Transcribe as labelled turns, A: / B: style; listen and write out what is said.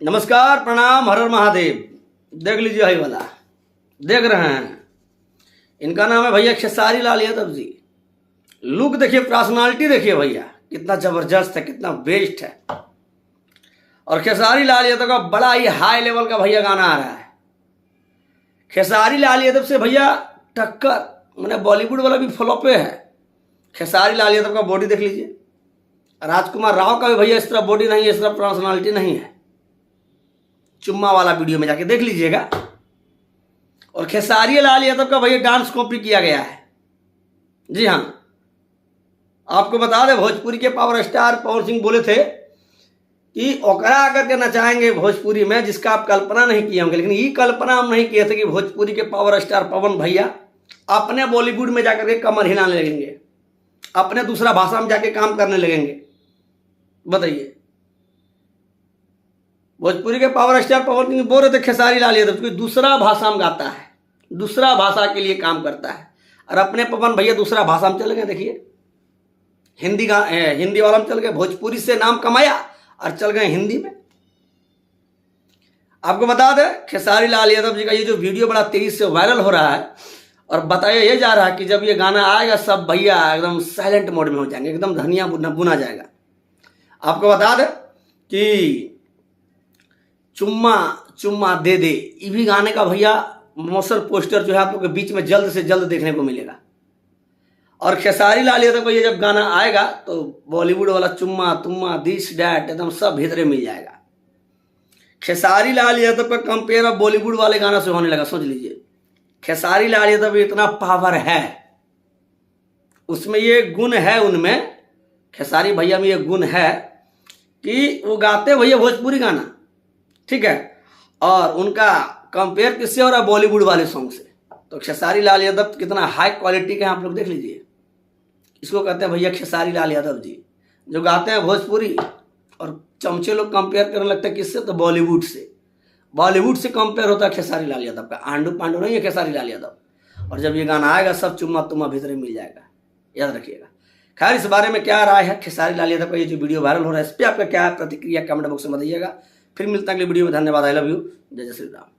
A: नमस्कार, प्रणाम, हर हर महादेव। देख लीजिए भाई वाला, देख रहे हैं, इनका नाम है भैया खेसारी लाल यादव जी। लुक देखिए, पर्सनालिटी देखिए भैया, कितना जबरदस्त है, कितना बेस्ट है। और खेसारी लाल यादव का बड़ा ही हाई लेवल का भैया गाना आ रहा है। खेसारी लाल यादव से भैया टक्कर, मैंने बॉलीवुड वाला भी फ्लॉप पे है। खेसारी लाल यादव का बॉडी देख लीजिए, राजकुमार राव का भी भैया इस तरह बॉडी नहीं है, इस तरह पर्सनालिटी नहीं है। चुम्मा वाला वीडियो में जाके देख लीजिएगा। और खेसारी लाल यादव का भैया डांस कॉपी किया गया है। जी हाँ, आपको बता दें, भोजपुरी के पावर स्टार पवन सिंह बोले थे कि ओकरा करके नचाएंगे भोजपुरी में जिसका आप कल्पना नहीं किए होंगे। लेकिन ये कल्पना हम नहीं किए थे कि भोजपुरी के पावर स्टार पवन भैया अपने बॉलीवुड में जाकर के कमर हिलाने लगेंगे, अपने दूसरा भाषा में जाके काम करने लगेंगे। बताइए, भोजपुरी के पावर स्टार पवन सिंह बोल रहे थे खेसारी लाल यादव कोई दूसरा भाषा में गाता है, दूसरा भाषा के लिए काम करता है, और अपने पवन भैया दूसरा भाषा में चल गए। देखिए, हिंदी वाला में चल गए, भोजपुरी से नाम कमाया और चल गए हिंदी में। आपको बता दें, खेसारी लाल यादव जी का ये जो वीडियो बड़ा तेजी से वायरल हो रहा है, और बताया ये जा रहा है कि जब ये गाना आएगा सब भैया एकदम साइलेंट मोड में हो जाएंगे, एकदम धनिया बुना जाएगा। आपको बता दें कि चुम्मा चुम्मा दे दे, ये भी गाने का भैया मौसर पोस्टर जो है आप लोग के बीच में जल्द से जल्द देखने को मिलेगा। और खेसारी लाल यादव को ये जब गाना आएगा तो बॉलीवुड वाला चुम्मा तुम्मा दिस डैट एकदम सब भीतरे मिल जाएगा। खेसारी लाल यादव का कंपेयर अब बॉलीवुड वाले गाना से होने लगा। सोच लीजिए, खेसारी लाल यादव में इतना पावर है, उसमें ये गुण है, उनमें खेसारी भैया में ये गुण है कि वो गाते भैया भोजपुरी गाना, ठीक है, और उनका कंपेयर किससे हो रहा है? बॉलीवुड वाले सॉन्ग से। तो खेसारी लाल यादव कितना हाई क्वालिटी के हैं आप लोग देख लीजिए। इसको कहते हैं भैया खेसारी लाल यादव जी, जो गाते हैं भोजपुरी। और चमचे लोग कंपेयर करने लगते हैं किससे? तो बॉलीवुड से। बॉलीवुड से कंपेयर होता है खेसारी लाल यादव का। आंडू पांडू नहीं है खेसारी लाल यादव। और जब ये गाना आएगा सब चुम्मा तुम्मा भीतर मिल जाएगा, याद रखिएगा। खैर, इस बारे में क्या राय है खेसारी लाल यादव का ये जो वीडियो वायरल हो रहा है, इस पर आपका क्या प्रतिक्रिया कमेंट बॉक्स में बताइएगा। फिर मिलता है अगले वीडियो में। धन्यवाद। I love you. जय जय श्री राम।